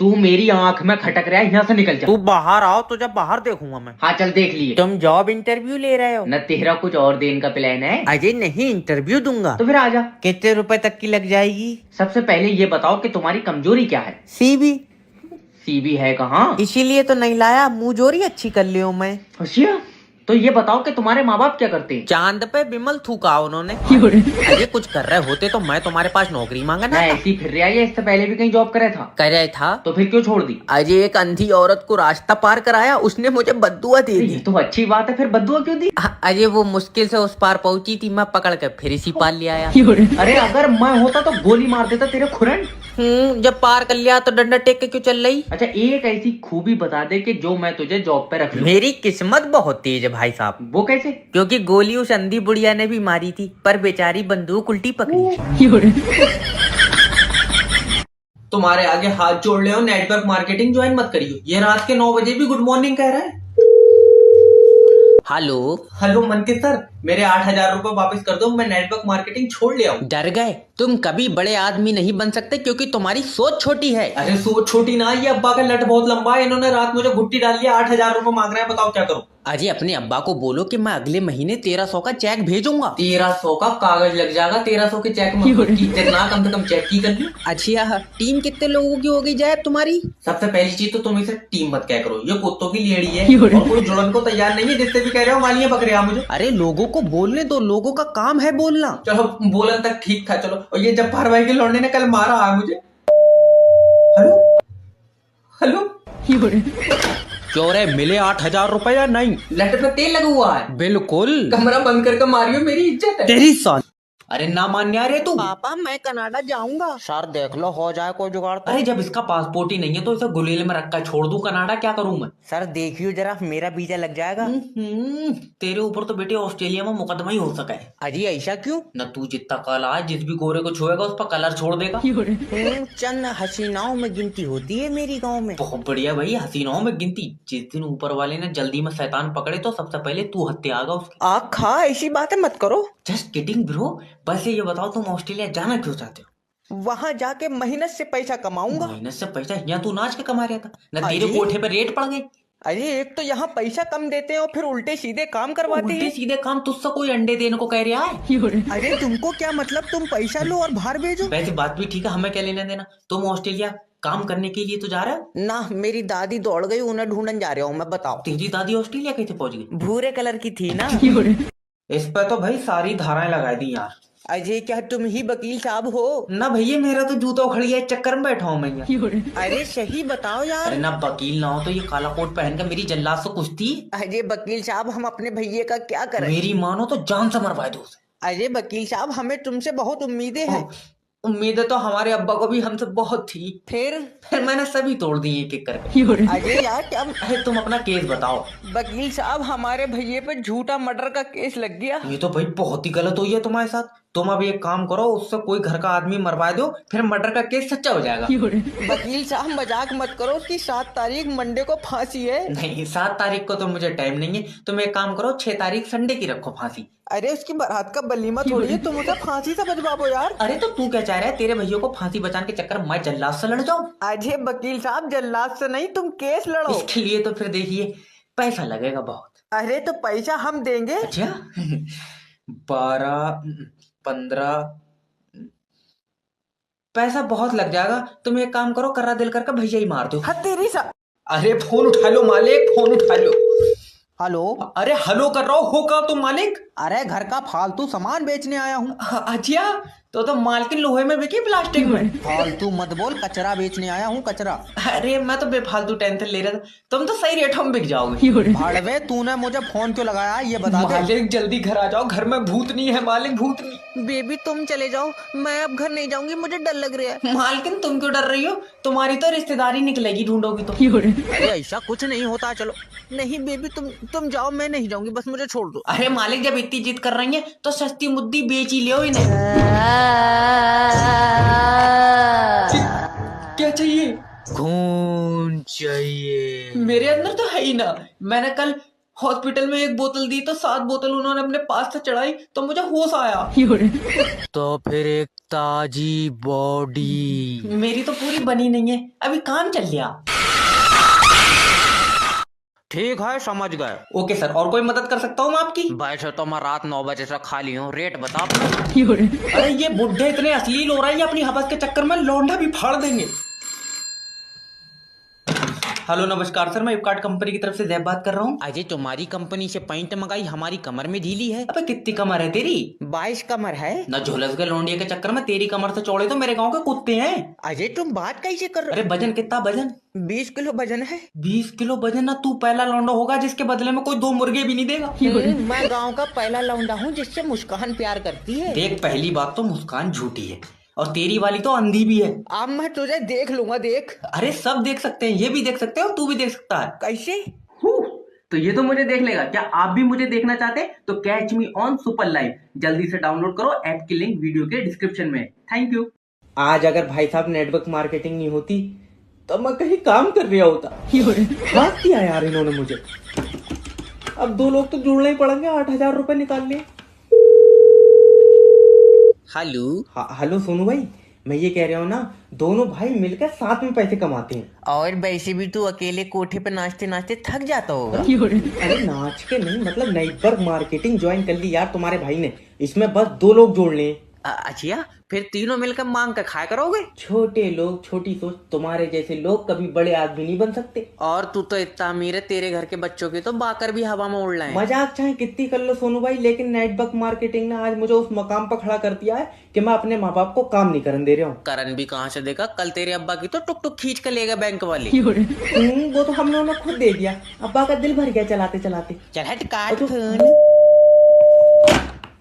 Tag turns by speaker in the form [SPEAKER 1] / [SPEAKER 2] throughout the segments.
[SPEAKER 1] तू मेरी आंख में खटक रहा है, यहाँ से निकल जा।
[SPEAKER 2] तू बाहर आओ तो जब बाहर देखूंगा मैं।
[SPEAKER 1] हाँ चल देख लिए।
[SPEAKER 2] तुम जॉब इंटरव्यू ले रहे हो?
[SPEAKER 1] न तेरा कुछ और दिन का प्लान है?
[SPEAKER 2] अजय नहीं, इंटरव्यू दूंगा।
[SPEAKER 1] तो फिर आ जा।
[SPEAKER 2] कितने रुपए तक की लग जाएगी?
[SPEAKER 1] सबसे पहले ये बताओ कि तुम्हारी कमजोरी क्या है?
[SPEAKER 2] सीबी।
[SPEAKER 1] सीबी है कहाँ?
[SPEAKER 2] इसीलिए तो नहीं लाया, मुंहजोरी अच्छी कर लियो मैं।
[SPEAKER 1] होशिया, तो ये बताओ कि तुम्हारे माँ बाप क्या करते हैं?
[SPEAKER 2] चांद पे बिमल थूका उन्होंने। अरे कुछ कर रहे होते तो मैं तुम्हारे पास नौकरी मांगा
[SPEAKER 1] ना
[SPEAKER 2] ना।
[SPEAKER 1] ऐसी फिर रहा है, इससे पहले भी कहीं जॉब करे था?
[SPEAKER 2] करे था।
[SPEAKER 1] तो फिर क्यों छोड़ दी?
[SPEAKER 2] अजय एक अंधी औरत को रास्ता पार कराया, उसने मुझे बद्दुआ दे
[SPEAKER 1] ये
[SPEAKER 2] दी।
[SPEAKER 1] तो अच्छी बात है, फिर बद्दुआ क्यों दी?
[SPEAKER 2] अजय वो मुश्किल से उस पार पहुंची थी, मैं पकड़ के फिर इसी पार ले आया।
[SPEAKER 1] अरे अगर मैं होता तो गोली मार देता तेरे खुरन।
[SPEAKER 2] जब पार कर लिया तो डंडा टेक के क्यों चल रही?
[SPEAKER 1] अच्छा एक ऐसी खूबी बता दे कि जो मैं तुझे जॉब पे रख लूं।
[SPEAKER 2] मेरी किस्मत बहुत तेज है भाई साहब।
[SPEAKER 1] वो कैसे?
[SPEAKER 2] क्योंकि गोली उस अंधी बुढ़िया ने भी मारी थी, पर बेचारी बंदूक उल्टी पकड़ी।
[SPEAKER 3] तुम्हारे आगे हाथ जोड़ ले, नेटवर्क मार्केटिंग ज्वाइन मत करियो। ये रात के 9 बजे भी गुड मॉर्निंग कह रहा है।
[SPEAKER 2] हेलो।
[SPEAKER 3] हेलो मनकित सर, मेरे 8,000 रुपए वापस कर दो, मैं नेटवर्क मार्केटिंग छोड़ लिया हूँ।
[SPEAKER 2] डर गए? तुम कभी बड़े आदमी नहीं बन सकते क्योंकि तुम्हारी सोच छोटी है।
[SPEAKER 3] अरे सोच छोटी ना, ये अब्बा का लट बहुत लंबा है। इन्होंने रात मुझे घुट्टी डाल लिया, 8,000 रुपए मांग रहे हैं, बताओ क्या करूँ?
[SPEAKER 2] अजय अपने अब्बा को बोलो कि मैं अगले महीने 1300 का चेक भेजूंगा।
[SPEAKER 3] 1300 का कागज लग जाएगा, 1300 के चेक में कितना कम से कम चेक की कर ली।
[SPEAKER 2] अच्छा, टीम कितने लोगों की हो गई जाए तुम्हारी?
[SPEAKER 3] सबसे पहली चीज तो तुम इसे टीम मत क्या करो, ये कुत्तों की लेड़ी है और कोई जुड़न को तैयार नहीं है। जिससे भी कह रहे हो मालिए बकरे मुझे।
[SPEAKER 2] अरे लोगों को बोलने दो, लोगों का काम है बोलना।
[SPEAKER 3] चलो बोलन तक ठीक था, चलो। और ये जब्बार भाई के लौंडे ने कल मारा है मुझे। हेलो हेलो,
[SPEAKER 2] चोरे मिले 8,000 रुपए या नहीं?
[SPEAKER 3] लट पे तेल लगा हुआ है।
[SPEAKER 2] बिल्कुल।
[SPEAKER 3] कमरा बंद करके मारियो, मेरी इज्जत है।
[SPEAKER 2] तेरी साल।
[SPEAKER 3] अरे ना मान्या रे तू।
[SPEAKER 2] पापा मैं कनाडा जाऊंगा। सर देख लो हो जाए कोई जुगाड़ तो।
[SPEAKER 3] अरे जब इसका पासपोर्ट ही नहीं है तो इसे गुलेल में रखा छोड़ दूं, कनाडा क्या करूं मैं?
[SPEAKER 2] सर देखियो जरा, मेरा वीजा लग जाएगा।
[SPEAKER 3] तेरे ऊपर तो बेटे ऑस्ट्रेलिया में मुकदमा ही हो सका है।
[SPEAKER 2] अजी ऐसा क्यों?
[SPEAKER 3] न तू जितना काला है, जिस भी गोरे को छुएगा उस पर कलर छोड़ देगा।
[SPEAKER 2] चंद हसीनाओं में गिनती होती है मेरी गांव में।
[SPEAKER 3] बहुत बढ़िया भाई, हसीनाओं में गिनती। जिस दिन ऊपर वाले ने जल्दी में शैतान पकड़े तो सबसे पहले तू हत्या आगा उसकी।
[SPEAKER 2] आग खा, ऐसी बातें मत करो।
[SPEAKER 3] Just kidding bro. वैसे ये बताओ तुम ऑस्ट्रेलिया जाना क्यों चाहते हो?
[SPEAKER 2] वहाँ जाके मेहनत से पैसा कमाऊंगा।
[SPEAKER 3] मेहनत से पैसा यहाँ तू नाच के कमा रहा था न, तेरे
[SPEAKER 2] अजी?
[SPEAKER 3] कोठे पे रेट पड़ गए।
[SPEAKER 2] अरे एक तो यहाँ पैसा कम देते हैं और फिर उल्टे सीधे काम करवाते
[SPEAKER 3] उल्टे
[SPEAKER 2] हैं।
[SPEAKER 3] सीधे काम तुझसे कोई अंडे देने को कह रहा है?
[SPEAKER 2] अरे तुमको क्या मतलब, तुम पैसा लो और बाहर भेजो।
[SPEAKER 3] वैसे बात भी ठीक है, हमें क्या लेना देना। तुम ऑस्ट्रेलिया काम करने के लिए तो जा रहे हो?
[SPEAKER 2] ना, मेरी दादी दौड़ गई, उन्हें ढूंढने जा रहा हूँ मैं। बताओ।
[SPEAKER 3] तेरी दादी ऑस्ट्रेलिया कैसे पहुंच गई?
[SPEAKER 2] भूरे कलर की थी ना।
[SPEAKER 3] इस पर तो भाई सारी धाराएं लगा दी यार।
[SPEAKER 2] अजय क्या तुम ही वकील साहब हो?
[SPEAKER 3] ना भैया, मेरा तो जूता उखड़ गया, इस चक्कर में बैठा हूँ मैं यहाँ।
[SPEAKER 2] अरे सही बताओ यार।
[SPEAKER 3] अरे ना वकील ना हो तो ये काला कोट पहन कर मेरी जल्लाद से कुश्ती।
[SPEAKER 2] अजय वकील साहब, हम अपने भैये का क्या करें?
[SPEAKER 3] मेरी मानो तो जान से मरवा दो उसे।
[SPEAKER 2] अजय वकील साहब, हमें तुमसे बहुत उम्मीदें हैं।
[SPEAKER 3] उम्मीदें तो हमारे अब्बा को भी हमसे बहुत थी, फिर मैंने सभी तोड़ दी एक एक करके।
[SPEAKER 2] अजय यार क्या।
[SPEAKER 3] अरे तुम अपना केस बताओ।
[SPEAKER 2] वकील साहब, हमारे भैये पे झूठा मर्डर का केस लग गया।
[SPEAKER 3] ये तो भाई बहुत ही गलत हुई है तुम्हारे साथ। तुम अब एक काम करो, उससे कोई घर का आदमी मरवा दो, फिर मर्डर का केस सच्चा हो जाएगा।
[SPEAKER 2] वकील साहब मजाक मत करो, उसकी 7 तारीख मंडे को फांसी है।
[SPEAKER 3] नहीं, 7 तारीख को तो मुझे टाइम नहीं है। तुम एक काम करो, 6 तारीख संडे की रखो फांसी।
[SPEAKER 2] अरे उसकी बारात का वलीमा थोड़ी है, तुम उसे फांसी से बचवाओ यार।
[SPEAKER 3] अरे तो तू क्या चाह रहा है, तेरे भैया को फांसी बचाने के चक्कर में मैं जल्लाद से लड़ जाऊं?
[SPEAKER 2] अजय वकील साहब, जल्लाद से नहीं, तुम केस लड़ो।
[SPEAKER 3] इसके लिए तो फिर देखिए पैसा लगेगा बहुत।
[SPEAKER 2] अरे तो पैसा हम देंगे।
[SPEAKER 3] अच्छा 12 15 पैसा बहुत लग जाएगा। तुम एक काम करो, कर्रा दिल करके भैया ही मार दो।
[SPEAKER 2] हाँ तेरी सा।
[SPEAKER 3] अरे फोन उठा लो मालिक, फोन उठा लो।
[SPEAKER 2] हेलो।
[SPEAKER 3] अरे हेलो कर रहा हो का तुम मालिक?
[SPEAKER 2] अरे घर का फालतू सामान बेचने आया हूँ।
[SPEAKER 3] अच्छा तो मालकिन लोहे में बिकी प्लास्टिक में?
[SPEAKER 2] फालतू मत बोल, कचरा बेचने आया हूँ, कचरा।
[SPEAKER 3] अरे मैं तो बेफालतू टेंशन ले रहा था, तुम तो सही रेटों में बिक जाओगे।
[SPEAKER 2] भाड़वे, तूने मुझे फोन क्यों लगाया ये बता दे।
[SPEAKER 3] मालिक जल्दी घर आ जाओ, घर में भूतनी है मालिक, भूतनी।
[SPEAKER 2] बेबी तुम चले जाओ, मैं अब घर नहीं जाऊंगी, मुझे डर लग रहा है।
[SPEAKER 3] मालकिन तुम क्यों डर रही हो? तुम्हारी तो रिश्तेदारी निकलेगी ढूंढोगी तो।
[SPEAKER 2] अरे ऐसा कुछ नहीं होता, चलो। नहीं बेबी तुम जाओ, मैं नहीं जाऊंगी, बस मुझे छोड़ दो।
[SPEAKER 3] अरे मालिक जब इतनी जिद कर रही है तो सस्ती मुद्दी बेच ही लियो इन्हें। क्या चाहिए?
[SPEAKER 2] खून चाहिए।
[SPEAKER 3] मेरे अंदर तो है ही ना। मैंने कल हॉस्पिटल में एक बोतल दी तो 7 बोतल उन्होंने अपने पास से चढ़ाई तो मुझे होश आया।
[SPEAKER 2] तो फिर एक ताजी बॉडी।
[SPEAKER 3] मेरी तो पूरी बनी नहीं है, अभी काम चल गया।
[SPEAKER 2] ठीक है, समझ गए।
[SPEAKER 3] ओके सर, और कोई मदद कर सकता हूँ मैं आपकी?
[SPEAKER 2] वैसे तो मैं रात 9 बजे से खाली हूँ, रेट बता अपना।
[SPEAKER 3] अरे ये बुड्ढे इतने अश्लील हो रहे हैं, ये अपनी हवस के चक्कर में लौंडा भी फाड़ देंगे। हेलो नमस्कार सर, मैं फ्लिपकार्ट कंपनी की तरफ से जैब बात कर रहा हूँ।
[SPEAKER 2] अजय तुम्हारी कंपनी से पैंट मंगाई, हमारी कमर में ढीली है।
[SPEAKER 3] अबे कितनी कमर है तेरी?
[SPEAKER 2] 22 कमर है।
[SPEAKER 3] न झुलस गए लौंडिया के चक्कर में, तेरी कमर से चौड़े तो मेरे गांव के कुत्ते हैं।
[SPEAKER 2] अजय तुम बात कैसे कर रहे
[SPEAKER 3] अरे वजन कितना? वजन
[SPEAKER 2] 20 किलो वजन है।
[SPEAKER 3] 20 किलो वजन? ना तू पहला लौंडा होगा जिसके बदले में कोई 2 मुर्गे भी नहीं देगा।
[SPEAKER 2] मैं गांव का पहला लौंडा हूँ जिससे मुस्कान प्यार करती है।
[SPEAKER 3] देख, पहली बात तो मुस्कान झूठी है और तेरी वाली तो अंधी भी है।
[SPEAKER 2] अब मैं तुझे देख लूंगा, देख।
[SPEAKER 3] अरे सब देख सकते हैं, ये भी देख सकते हो, तू भी देख सकता है।
[SPEAKER 2] कैसे?
[SPEAKER 1] तो ये तो मुझे देख लेगा। क्या आप भी मुझे देखना चाहते हैं? तो catch me on super live जल्दी से डाउनलोड करो, ऐप की लिंक वीडियो के डिस्क्रिप्शन में। Thank you.
[SPEAKER 3] आज अगर भाई साहब नेटवर्क मार्केटिंग नहीं होती तो मैं कहीं काम कर रहा होता। हाथ दिया यार इन्होंने मुझे। अब 2 लोग तो जुड़ने ही पड़ेंगे, 8,000 रुपए निकाल लिए।
[SPEAKER 2] हेलो।
[SPEAKER 3] हेलो सोनू भाई, मैं ये कह रहा हूँ ना, दोनों भाई मिलकर साथ में पैसे कमाते हैं।
[SPEAKER 2] और वैसे भी तू अकेले कोठे पे नाचते नाचते थक जाता होगा।
[SPEAKER 3] अरे नाच के नहीं, मतलब नेटवर्क मार्केटिंग ज्वाइन कर ली यार तुम्हारे भाई ने। इसमें बस 2 लोग जोड़ने हैं।
[SPEAKER 2] अच्छा, फिर तीनों मिलकर मांग कर खाया करोगे?
[SPEAKER 3] छोटे लोग, छोटी सोच। तुम्हारे जैसे लोग कभी बड़े आदमी नहीं बन सकते।
[SPEAKER 2] और तू तो इतना अमीर है, तेरे घर के बच्चों के तो बाकर भी हवा में उड़ रहे हैं।
[SPEAKER 3] मजाक चाहे कितनी कर लो सोनू भाई, लेकिन नेटवर्क मार्केटिंग ने आज मुझे उस मकाम पर खड़ा कर दिया है कि मैं अपने माँ बाप को काम नहीं करने दे रहा हूँ।
[SPEAKER 2] करण भी कहाँ से देगा? कल तेरे अब्बा की तो टुक टुक खींच कर लेगा बैंक वाले।
[SPEAKER 3] वो तो हम लोगों ने खुद दे दिया। अब्बा का दिल भर गया चलाते चलाते।
[SPEAKER 2] चल हट, काट फोन।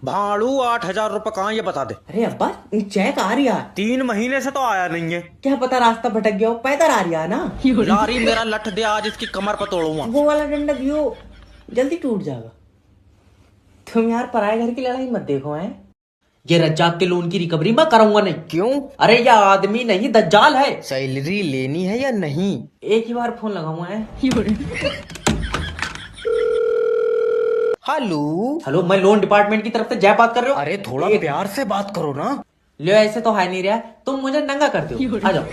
[SPEAKER 4] भाड़ू 8,000 रुपए कहाँ, ये बता दे।
[SPEAKER 3] अरे अब्बा चेक आ रही है।
[SPEAKER 4] 3 महीने से तो आया नहीं है।
[SPEAKER 3] क्या पता रास्ता भटक गया हो, पैदल आ रही है ना।
[SPEAKER 4] लारी मेरा लठ दे, आज इसकी कमर पर तोड़ूंगा।
[SPEAKER 3] वो वाला डंडा दियो, जल्दी टूट जाएगा। तुम यार पराये घर की लड़ाई मत देखो हैं। ये रज्जाक के लोन की रिकवरी मैं कराऊंगा नहीं।
[SPEAKER 2] क्यों?
[SPEAKER 3] अरे ये आदमी नहीं, दज्जाल है।
[SPEAKER 2] सैलरी लेनी है या नहीं?
[SPEAKER 3] एक ही बार फोन लगाऊंगा है। हेलो, मैं लोन डिपार्टमेंट की तरफ से जय बात कर रहे हो।
[SPEAKER 4] अरे थोड़ा प्यार से बात करो ना।
[SPEAKER 3] ले ऐसे तो है नहीं रहा, तुम मुझे नंगा करते हो। आ जाओ।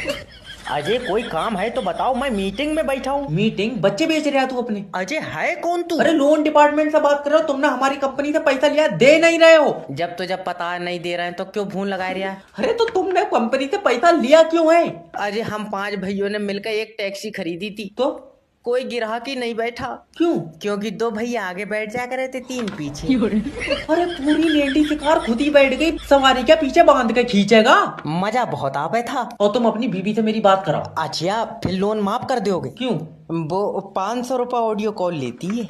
[SPEAKER 4] अजय कोई काम है तो बताओ, मैं मीटिंग में बैठा हूँ।
[SPEAKER 3] मीटिंग? बच्चे बेच रहा तू अपने?
[SPEAKER 4] अजय है कौन तू?
[SPEAKER 3] अरे लोन डिपार्टमेंट से बात कर रहे हो, तुमने हमारी कंपनी से पैसा लिया, दे नहीं रहे हो।
[SPEAKER 2] जब पता नहीं दे रहे हैं तो क्यों फोन लगा रहा है?
[SPEAKER 3] अरे तो तुमने कंपनी से पैसा लिया क्यों है?
[SPEAKER 2] अजय हम 5 भाइयों ने मिलकर एक टैक्सी खरीदी थी,
[SPEAKER 3] तो
[SPEAKER 2] कोई ग्राहक ही नहीं बैठा।
[SPEAKER 3] क्यों?
[SPEAKER 2] क्योंकि 2 भैया आगे बैठ जा करे थे, 3 पीछे।
[SPEAKER 3] अरे पूरी लेडी की कार खुद ही बैठ गई, सवारी क्या पीछे बांध के खींचेगा?
[SPEAKER 2] मजा बहुत आवे था।
[SPEAKER 3] और तुम अपनी बीबी से मेरी बात कराओ।
[SPEAKER 2] अच्छा, फिर लोन माफ कर दोगे?
[SPEAKER 3] क्यों?
[SPEAKER 2] वो 500 रुपए ऑडियो कॉल लेती है।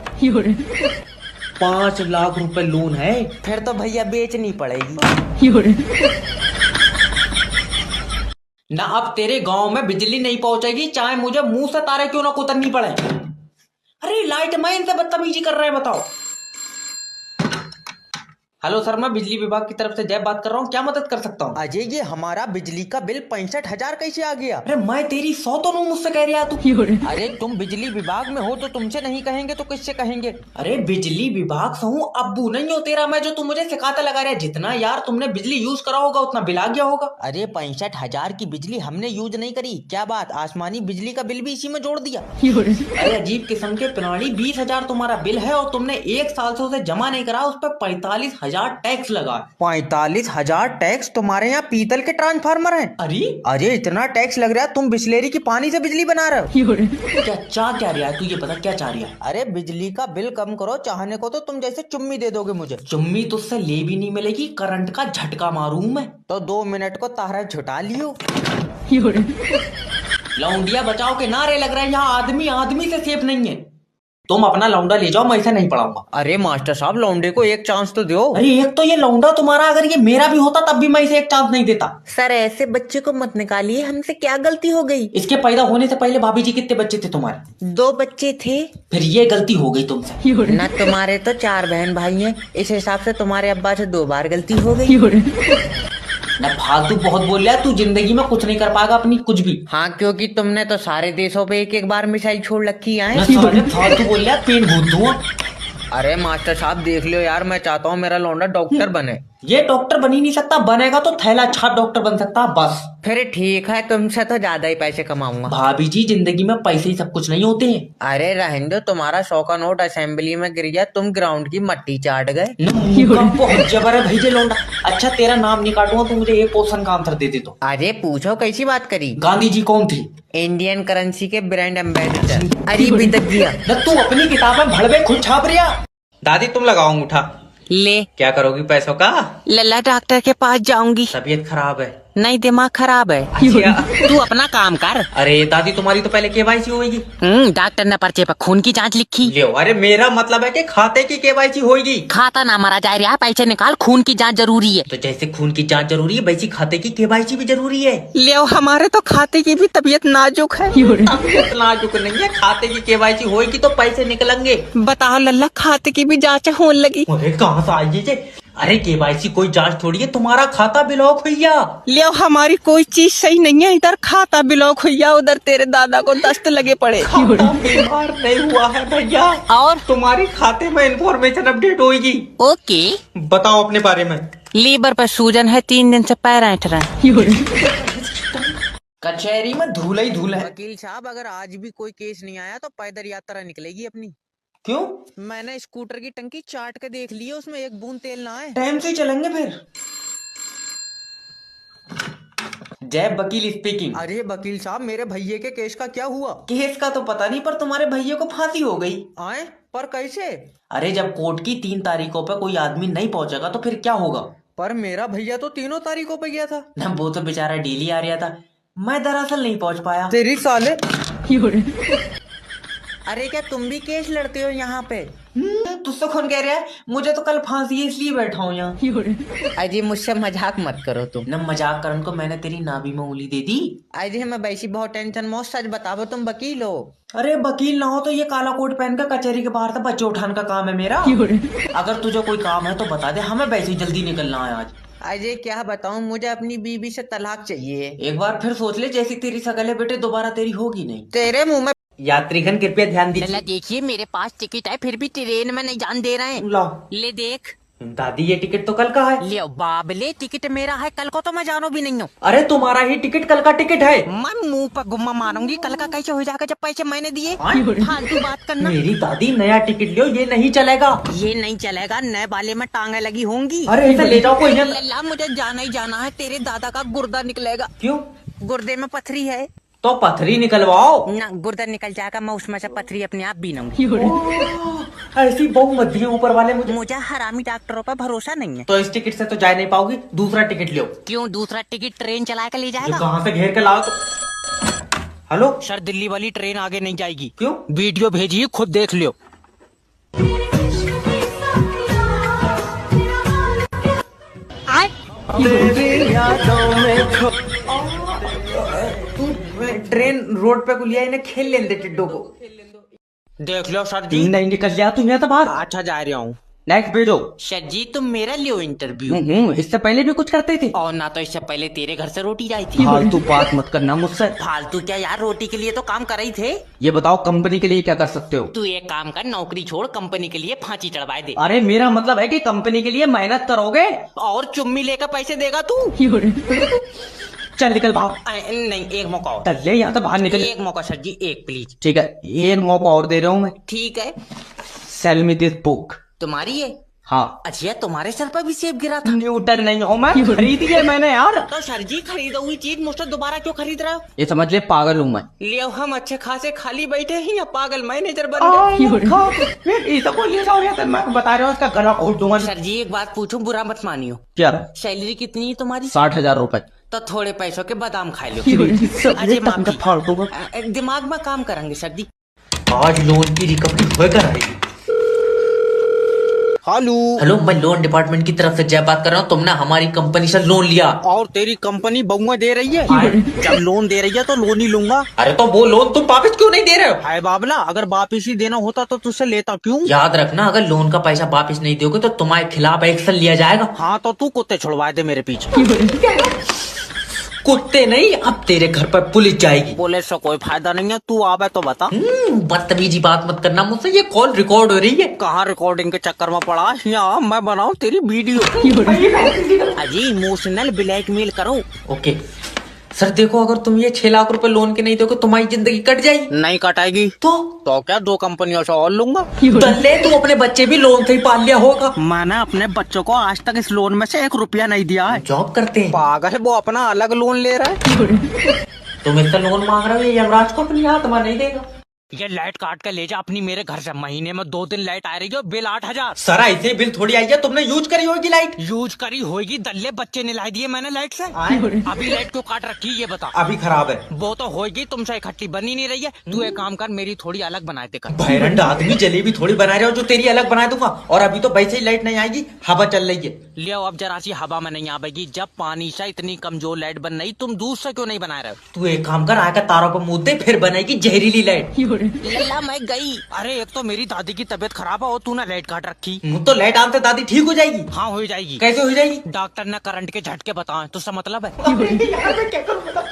[SPEAKER 3] 5 लाख रुपए लोन है?
[SPEAKER 2] फिर तो भैया बेचनी पड़ेगी।
[SPEAKER 3] ना अब तेरे गांव में बिजली नहीं पहुंचेगी, चाहे मुझे मुंह से तारे क्यों ना कुतरनी पड़े। अरे लाइट मैन से बदतमीजी कर रहे हैं, बताओ। हेलो सर, मैं बिजली विभाग की तरफ से जय बात कर रहा हूँ, क्या मदद कर सकता हूँ?
[SPEAKER 2] अजय ये हमारा बिजली का बिल 65,000 कैसे आ गया?
[SPEAKER 3] अरे मैं तेरी 100 तो नहीं मुझसे कह रहा तू।
[SPEAKER 2] अरे तुम बिजली विभाग में हो तो तुमसे नहीं कहेंगे तो किससे कहेंगे?
[SPEAKER 3] अरे बिजली विभाग से हूँ, अब्बू नहीं हो तेरा मैं, जो तू मुझे सिखाते लगा रहा है। जितना यार तुमने बिजली यूज करा होगा उतना बिल आ गया होगा।
[SPEAKER 2] अरे 65,000 की बिजली हमने यूज नहीं करी, क्या बात, आसमानी बिजली का बिल भी इसी में जोड़ दिया।
[SPEAKER 3] अरे अजीब किस्म के प्राणी, 20,000 तुम्हारा बिल है और तुमने 1 साल से उसे जमा नहीं करा, उस पर 45,000 टैक्स लगा।
[SPEAKER 2] 45,000 टैक्स? तुम्हारे यहाँ पीतल के ट्रांसफार्मर हैं। अरे इतना टैक्स लग रहा है, तुम बिस्लेरी की पानी से बिजली बना रहे हो।
[SPEAKER 3] क्या चाह क्या रहा है तू, ये बता क्या चाह रहा है?
[SPEAKER 2] अरे बिजली का बिल कम करो, चाहने को तो तुम जैसे चुम्मी दे दोगे मुझे।
[SPEAKER 3] चुम्मी तुझसे ले भी नहीं मिलेगी, करंट का झटका मारूं मैं।
[SPEAKER 2] तो 2 मिनट को तारा झुटा लियो।
[SPEAKER 3] लौंडिया बचाओ के नारे लग रहे हैं, यहाँ आदमी आदमी से सेफ नहीं है। तुम अपना लौंडा ले जाओ, मैं इसे नहीं पढ़ाऊंगा।
[SPEAKER 2] अरे मास्टर साहब, लौंडे को एक चांस तो दो।
[SPEAKER 3] अरे एक तो ये लौंडा तुम्हारा, अगर ये मेरा भी होता तब भी मैं इसे एक चांस नहीं देता।
[SPEAKER 2] सर ऐसे बच्चे को मत निकालिए, हमसे क्या गलती हो गई?
[SPEAKER 3] इसके पैदा होने से पहले भाभी जी कितने बच्चे थे तुम्हारे?
[SPEAKER 2] 2 बच्चे थे।
[SPEAKER 3] फिर ये गलती हो गई तुमसे।
[SPEAKER 2] ना तुम्हारे तो 4 बहन भाई हैं, इस हिसाब से तुम्हारे अब्बा से 2 बार गलती हो गई।
[SPEAKER 3] ना फालतू बहुत बोल रहा है तू, जिंदगी में कुछ नहीं कर पाएगा अपनी, कुछ भी।
[SPEAKER 2] हाँ, क्योंकि तुमने तो सारे देशों पे एक बार मिसाइल छोड़ रखी है।
[SPEAKER 3] फालतू बोल रहा है, पेन भूत दूंगा।
[SPEAKER 2] अरे मास्टर साहब देख लो यार, मैं चाहता हूँ मेरा लौंडा डॉक्टर बने।
[SPEAKER 3] ये डॉक्टर बन ही नहीं सकता, बनेगा तो थैला छाप डॉक्टर बन सकता बस।
[SPEAKER 2] फिर ठीक है, तुमसे तो ज्यादा ही पैसे कमाऊंगा।
[SPEAKER 3] भाभी जी जिंदगी में पैसे ही सब कुछ नहीं होते हैं।
[SPEAKER 2] अरे रहने दो, तुम्हारा 100 का नोट असेंबली में गिर गया, तुम ग्राउंड की मट्टी चाट गए।
[SPEAKER 3] बहुत जबर है भाई जे लौंडा। अच्छा तेरा नाम नहीं काटूंगा तो मुझे एक क्वेश्चन का आंसर दे दे तो।
[SPEAKER 2] अरे पूछो, कैसी बात करी?
[SPEAKER 3] गांधी जी कौन थे?
[SPEAKER 2] इंडियन करेंसी के ब्रांड एम्बेसडर। अरे बिदक गया
[SPEAKER 3] तू अपनी किताब में भड़वे खुद छाप रिया। दादी तुम लगाओ अंगूठा।
[SPEAKER 2] ले।
[SPEAKER 3] क्या करोगी पैसों का?
[SPEAKER 2] लल्ला डॉक्टर के पास जाऊंगी।
[SPEAKER 3] तबीयत खराब है?
[SPEAKER 2] नहीं, दिमाग खराब है।
[SPEAKER 3] अच्छा।
[SPEAKER 2] तू अपना काम कर।
[SPEAKER 3] अरे दादी तुम्हारी तो पहले केवाईसी होगी।
[SPEAKER 2] डॉक्टर ने पर्चे पर खून की जांच लिखी।
[SPEAKER 3] लियो, अरे मेरा मतलब है कि खाते की केवाईसी होगी।
[SPEAKER 2] खाता ना मारा जाए रहा, पैसे निकाल, खून की जांच जरूरी है।
[SPEAKER 3] तो जैसे खून की जांच जरूरी है वैसी खाते की केवाईसी भी जरूरी है।
[SPEAKER 2] ले, हमारे तो खाते की भी तबीयत नाजुक है।
[SPEAKER 3] तबीयत नाजुक नहीं है, खाते की केवाईसी होगी तो पैसे निकलेंगे।
[SPEAKER 2] बताओ लल्ला, खाते की भी जांच होने लगी।
[SPEAKER 3] अरे कहाँ से आई ये? अरे केवाईसी कोई जांच थोड़ी है, तुम्हारा खाता ब्लॉक भैया।
[SPEAKER 2] ले, हमारी कोई चीज सही नहीं है, इधर खाता ब्लॉक हुआ, उधर तेरे दादा को दस्त लगे पड़े।
[SPEAKER 3] खाता बीमार नहीं हुआ है भैया,
[SPEAKER 2] और
[SPEAKER 3] तुम्हारी खाते में इंफॉर्मेशन अपडेट होगी।
[SPEAKER 2] ओके।
[SPEAKER 3] बताओ अपने बारे में।
[SPEAKER 2] लीवर पर सूजन है, 3 दिन से पैर ऐंठ रहा है।
[SPEAKER 3] कचहरी में धूला ही धूला है।
[SPEAKER 2] वकील साहब, अगर आज भी कोई केस नहीं आया तो पैदल यात्रा निकलेगी अपनी।
[SPEAKER 3] क्यों?
[SPEAKER 2] मैंने स्कूटर की टंकी चाट के देख ली है, उसमें एक बूंद तेल ना है।
[SPEAKER 3] टाइम से चलेंगे फिर। जय वकील स्पीकिंग।
[SPEAKER 2] अरे वकील साहब, मेरे भैये के केस का क्या हुआ?
[SPEAKER 3] केस का तो पता नहीं, पर तुम्हारे भैया को फांसी हो गई।
[SPEAKER 2] आए पर कैसे?
[SPEAKER 3] अरे जब कोर्ट की 3 तारीखों पे कोई आदमी नहीं पहुंचेगा तो फिर क्या होगा?
[SPEAKER 2] पर मेरा भैया तो 3 तारीखों पे गया था।
[SPEAKER 3] ना वो तो बेचारा डेली आ रहा था, मैं दरअसल नहीं पहुंच पाया।
[SPEAKER 2] तेरी साले। अरे क्या तुम भी केस लड़ते हो यहाँ पे?
[SPEAKER 3] तुझसे कौन कह रहा है? मुझे तो कल फांसी है इसलिए बैठा हूँ यहाँ।
[SPEAKER 2] अजी मुझसे मजाक मत करो तुम।
[SPEAKER 3] न मजाक करन को मैंने तेरी नाभि में उंगली दे दी।
[SPEAKER 2] अजी मैं वैसी बहुत टेंशन में, सच बताओ, तुम वकील हो?
[SPEAKER 3] अरे वकील ना हो तो ये काला कोट पहन कर कचहरी के बाहर से बच्चे उठाने का काम है मेरा। अगर तुझे कोई काम है तो बता दे, हमें वैसे ही जल्दी निकलना है आज।
[SPEAKER 2] अजय क्या बताऊं, मुझे अपनी बीवी से तलाक चाहिए।
[SPEAKER 3] एक बार फिर सोच ले, जैसी तेरी शकल है बेटे दोबारा तेरी होगी नहीं।
[SPEAKER 2] तेरे मुंह में।
[SPEAKER 3] यात्रीगण कृपया ध्यान दीजिए।
[SPEAKER 2] देखिए मेरे पास टिकट है, फिर भी ट्रेन में नहीं जान दे रहे हैं।
[SPEAKER 3] लाओ।
[SPEAKER 2] ले देख।
[SPEAKER 3] दादी ये टिकट तो कल का है।
[SPEAKER 2] ले बाबले, टिकट मेरा है, कल को तो मैं जानो भी नहीं हूँ।
[SPEAKER 3] अरे तुम्हारा ही टिकट कल का टिकट है।
[SPEAKER 2] मैं मुंह पर गुम्मा मारूंगी, कल का कैसे हो जाएगा जब पैसे मैंने दिए? फालतू बात करना।
[SPEAKER 3] मेरी दादी नया टिकट लियो, ये नहीं चलेगा।
[SPEAKER 2] ये नहीं चलेगा, नए वाले में टांगे लगी होंगी।
[SPEAKER 3] अरे इसे ले जाओ कोई।
[SPEAKER 2] लल्ला मुझे जाना ही जाना है, तेरे दादा का गुर्दा निकलेगा।
[SPEAKER 3] क्यों?
[SPEAKER 2] गुर्दे में पथरी है
[SPEAKER 3] तो पथरी निकलवाओ
[SPEAKER 2] ना, गुर्दा निकल जाएगा, मैं उसमें से पथरी अपने आप बीनूंगी।
[SPEAKER 3] ऐसी बहु मत दिए ऊपर वाले मुझे।
[SPEAKER 2] मुझे हरामी डॉक्टरों पर भरोसा नहीं है।
[SPEAKER 3] तो इस टिकट से तो जा नहीं पाओगी, दूसरा टिकट लियो।
[SPEAKER 2] क्यों? दूसरा टिकट ट्रेन चला के ले
[SPEAKER 3] ये
[SPEAKER 2] जाएगा।
[SPEAKER 3] कहाँ से घेर के लाओ तो। हेलो
[SPEAKER 2] सर, दिल्ली वाली ट्रेन आगे नहीं जाएगी।
[SPEAKER 3] क्यों?
[SPEAKER 2] वीडियो भेजिए, खुद देख लियो।
[SPEAKER 3] ट्रेन रोड पे को लिया, इन्हें खेल लेने दे टिड्डो को।
[SPEAKER 2] देख लो सर जी।
[SPEAKER 3] नहीं निकल गया तू यहाँ तो बाहर।
[SPEAKER 2] अच्छा जा रहा हूँ।
[SPEAKER 3] नेक्स्ट भेजो।
[SPEAKER 2] सर जी तुम मेरा लियो इंटरव्यू।
[SPEAKER 3] इससे पहले भी कुछ करते थे।
[SPEAKER 2] और ना तो इससे पहले तेरे घर से रोटी आई थी।
[SPEAKER 3] फालतू बात मत करना मुझसे।
[SPEAKER 2] फालतू क्या यार, रोटी के लिए तो काम कर रही थे।
[SPEAKER 3] ये बताओ कंपनी के लिए क्या कर सकते हो?
[SPEAKER 2] तू एक काम कर, नौकरी छोड़, कंपनी के लिए फांसी चढ़वाए दे।
[SPEAKER 3] अरे मेरा मतलब है कि कंपनी के लिए मेहनत करोगे
[SPEAKER 2] और चुम्मी लेकर पैसे देगा तू।
[SPEAKER 3] चल निकल भाग।
[SPEAKER 2] नहीं, एक मौका और।
[SPEAKER 3] चल ले यहाँ से बाहर निकल।
[SPEAKER 2] एक मौका सर जी, एक प्लीज।
[SPEAKER 3] ठीक है, ये मौका और दे रहा हूँ मैं।
[SPEAKER 2] ठीक है।
[SPEAKER 3] Cell me this book.
[SPEAKER 2] तुम्हारी है?
[SPEAKER 3] हाँ।
[SPEAKER 2] अच्छा, तुम्हारे सर पर भी सेब गिरा था?
[SPEAKER 3] न्यूटन नहीं हो मैं, खरीदी है मैंने यार।
[SPEAKER 2] तो सर जी खरीदा हुई चीज मुझसे दोबारा क्यों खरीद रहे हो?
[SPEAKER 3] ये समझ ले पागल हूँ मैं।
[SPEAKER 2] लियो, हम अच्छे खासे खाली बैठे हैं या पागल मैनेजर बन गए?
[SPEAKER 3] मैं बता रहा हूँ उसका गला घोट दूंगा।
[SPEAKER 2] सर जी एक बात पूछूं, बुरा मत मानियो।
[SPEAKER 3] क्या?
[SPEAKER 2] सैलरी कितनी है तुम्हारी?
[SPEAKER 3] 60,000 रुपए।
[SPEAKER 2] तो थोड़े पैसों के बादाम खा लो। अजय माफी।
[SPEAKER 3] फालतू का।
[SPEAKER 2] दिमाग में काम करेंगे सर जी।
[SPEAKER 3] आज लोन की रिकवरी होकर आएगी। हेलो, मैं लोन डिपार्टमेंट की तरफ से जय बात कर रहा हूँ। तुमने हमारी कंपनी से लोन लिया।
[SPEAKER 2] और तेरी कंपनी बहुआ दे रही है? जब लोन दे रही है तो लोन ही लूंगा।
[SPEAKER 3] अरे तो वो लोन तुम वापिस क्यों नहीं दे रहे हो?
[SPEAKER 2] हाय बाबला, अगर वापिस ही देना होता तो तुझसे लेता क्यों?
[SPEAKER 3] याद रखना, अगर लोन का पैसा वापिस नहीं दोगे तो तुम्हारे खिलाफ एक्शन लिया जाएगा।
[SPEAKER 2] हाँ तो तू कुत्ते छुड़वा दे मेरे पीछे।
[SPEAKER 3] कुत्ते नहीं, अब तेरे घर पर पुलिस जाएगी।
[SPEAKER 2] पुलिस से कोई फायदा नहीं है, तू आवे तो बता।
[SPEAKER 3] बदतमीजी बात मत करना मुझसे, ये कॉल रिकॉर्ड हो रही है।
[SPEAKER 2] कहाँ रिकॉर्डिंग के चक्कर में पड़ा, यहाँ मैं बनाऊँ तेरी वीडियो। अजी इमोशनल ब्लैकमेल करो।
[SPEAKER 3] ओके सर, देखो अगर तुम ये 6 लाख रुपए लोन के नहीं दोगे तुम्हारी जिंदगी कट जाएगी।
[SPEAKER 2] नहीं कटाएगी तो क्या 2 कंपनियों से और लूंगा।
[SPEAKER 3] दल्ले, तू अपने बच्चे भी लोन से ही पाल लिया होगा।
[SPEAKER 2] मैंने अपने बच्चों को आज तक इस लोन में से 1 रुपया नहीं दिया है।
[SPEAKER 3] जॉब करते हैं।
[SPEAKER 2] पागल है, वो अपना अलग लोन ले रहा है।
[SPEAKER 3] तुम इसका लोन मांग रहे हो, ये यमराज को अपनी आत्मा नहीं देगा।
[SPEAKER 2] ये लाइट काट के ले जा अपनी मेरे घर से, महीने में 2 दिन लाइट आ रही है, बिल 8000।
[SPEAKER 3] सर ऐसे बिल थोड़ी आई है, तुमने यूज करी होगी लाइट।
[SPEAKER 2] यूज करी होगी, दल्ले बच्चे ने ला दिए मैंने लाइट से। अभी लाइट क्यों काट रखी ये बता।
[SPEAKER 3] अभी खराब है।
[SPEAKER 2] वो तो होगी, तुमसे इकट्ठी बनी नहीं रही है। तू एक काम कर, मेरी थोड़ी अलग बनाए दे कर।
[SPEAKER 3] भैरंड आदमी, जलेबी थोड़ी बना रहे हो जो तेरी अलग बना दूंगा। और अभी तो वैसे ही लाइट नहीं आएगी, हवा चल रही है।
[SPEAKER 2] लियो अब जरा सी हवा में नहीं आवेगी, जब पानी से इतनी कमजोर लाइट बन रही, तुम दूर से क्यों नहीं बना रहे हो।
[SPEAKER 3] तू एक काम कर, आकर तारों पर मुद्दे दे, फिर बनेगी जहरीली लाइट।
[SPEAKER 2] लल्ला मैं गई। अरे एक तो मेरी दादी की तबीयत खराब है और तूने लाइट काट रखी।
[SPEAKER 3] तो लाइट आने से दादी ठीक हो जाएगी।
[SPEAKER 2] हाँ हो जाएगी।
[SPEAKER 3] कैसे हो जाएगी।
[SPEAKER 2] डॉक्टर ने करंट के झटके बताए, तो उसका मतलब है।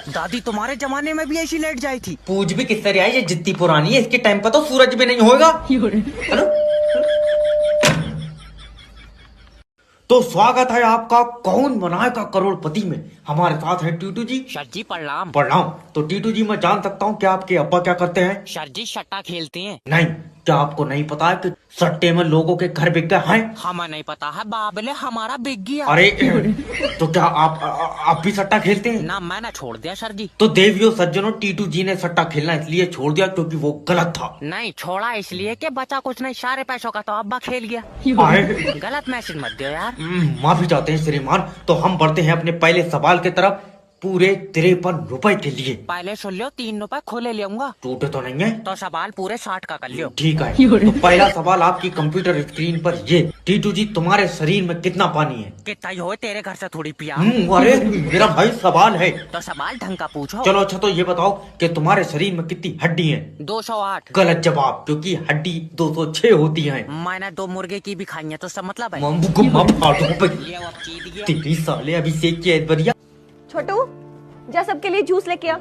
[SPEAKER 2] दादी तुम्हारे जमाने में भी ऐसी लाइट जाई थी।
[SPEAKER 3] पूछ भी किस तरह आई, ये जितनी पुरानी है इसके टाइम पर तो सूरज भी नहीं होगा। हेलो? तो स्वागत है आपका कौन बनाएगा करोड़पति में। हमारे साथ है टीटू जी।
[SPEAKER 2] सर जी प्रणाम।
[SPEAKER 3] प्रणाम। तो टीटू जी, मैं जान सकता हूँ क्या आपके अब्बा क्या करते हैं।
[SPEAKER 2] सर जी सट्टा खेलते हैं।
[SPEAKER 3] नहीं, क्या आपको नहीं पता है कि सट्टे में लोगों के घर बिक गए हैं।
[SPEAKER 2] हमें नहीं पता है बाबले, हमारा बिक गया।
[SPEAKER 3] अरे तो क्या आप भी सट्टा खेलते हैं।
[SPEAKER 2] ना मैंने छोड़ दिया सर जी।
[SPEAKER 3] तो देवियों सज्जनों, टीटू जी ने सट्टा खेलना इसलिए छोड़ दिया क्योंकि वो गलत था।
[SPEAKER 2] नहीं छोड़ा इसलिए कि बचा कुछ नहीं, सारे पैसों का तो अब्बा खेल गया। गलत मैसेज मत दो यार।
[SPEAKER 3] माफी चाहते हैं श्रीमान। तो हम बढ़ते हैं अपने पहले सवाल की तरफ, पूरे 53 रुपए के लिए।
[SPEAKER 2] पहले सुन लो, 3 रुपए खुले लेऊंगा।
[SPEAKER 3] टूटे तो नहीं है।
[SPEAKER 2] तो सवाल पूरे 60 का कर लियो।
[SPEAKER 3] ठीक है। तो पहला सवाल आपकी कंप्यूटर स्क्रीन पर ये, टीटू जी तुम्हारे शरीर में कितना पानी है।
[SPEAKER 2] कितना ही हो, तेरे घर से थोड़ी पिया।
[SPEAKER 3] अरे मेरा भाई सवाल है।
[SPEAKER 2] तो सवाल ढंग का पूछो।
[SPEAKER 3] चलो अच्छा, तो ये बताओ कि तुम्हारे शरीर में कितनी हड्डी है।
[SPEAKER 2] 208।
[SPEAKER 3] गलत जवाब, क्योंकि हड्डी 206 होती है।
[SPEAKER 2] मैंने 2 मुर्गे की भी खाई है, तो सब मतलब है। ये अब जीत गया।
[SPEAKER 3] तेरी साले अभी सेक के बढ़िया।
[SPEAKER 5] छोटू जा सबके लिए जूस लेके आ।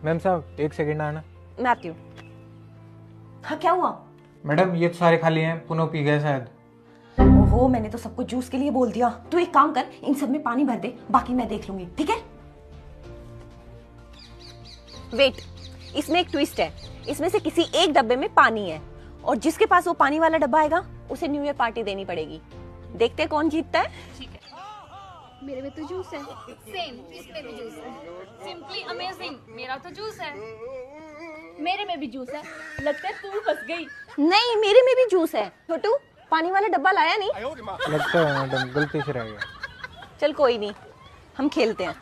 [SPEAKER 6] मैम साहब 1 सेकंड आना।
[SPEAKER 5] मैं आती हूँ। हाँ क्या हुआ।
[SPEAKER 6] मैडम ये तो सारे खाली हैं, पुनः पी गए शायद।
[SPEAKER 5] ओहो, मैंने तो सबको जूस के लिए बोल दिया। तू एक काम कर, इन सब में पानी भर दे, बाकी मैं देख लूंगी, ठीक है। वेट, इसमें एक ट्विस्ट है। इसमें से किसी एक डब्बे में पानी है और जिसके पास वो पानी वाला डब्बा आएगा उसे न्यू ईयर पार्टी देनी पड़ेगी। देखते हैं कौन जीतता है।
[SPEAKER 7] मेरे में तो जूस है। सेम, इसमें भी जूस है। सिंपली अमेजिंग, मेरा तो जूस है। मेरे में भी जूस है। लगता है तू फंस गई।
[SPEAKER 5] नहीं, मेरे में भी जूस है। छोटू पानी वाला डब्बा लाया नहीं।
[SPEAKER 6] लगता है मैडम गलती से रह गया।
[SPEAKER 5] चल कोई नहीं, हम खेलते हैं।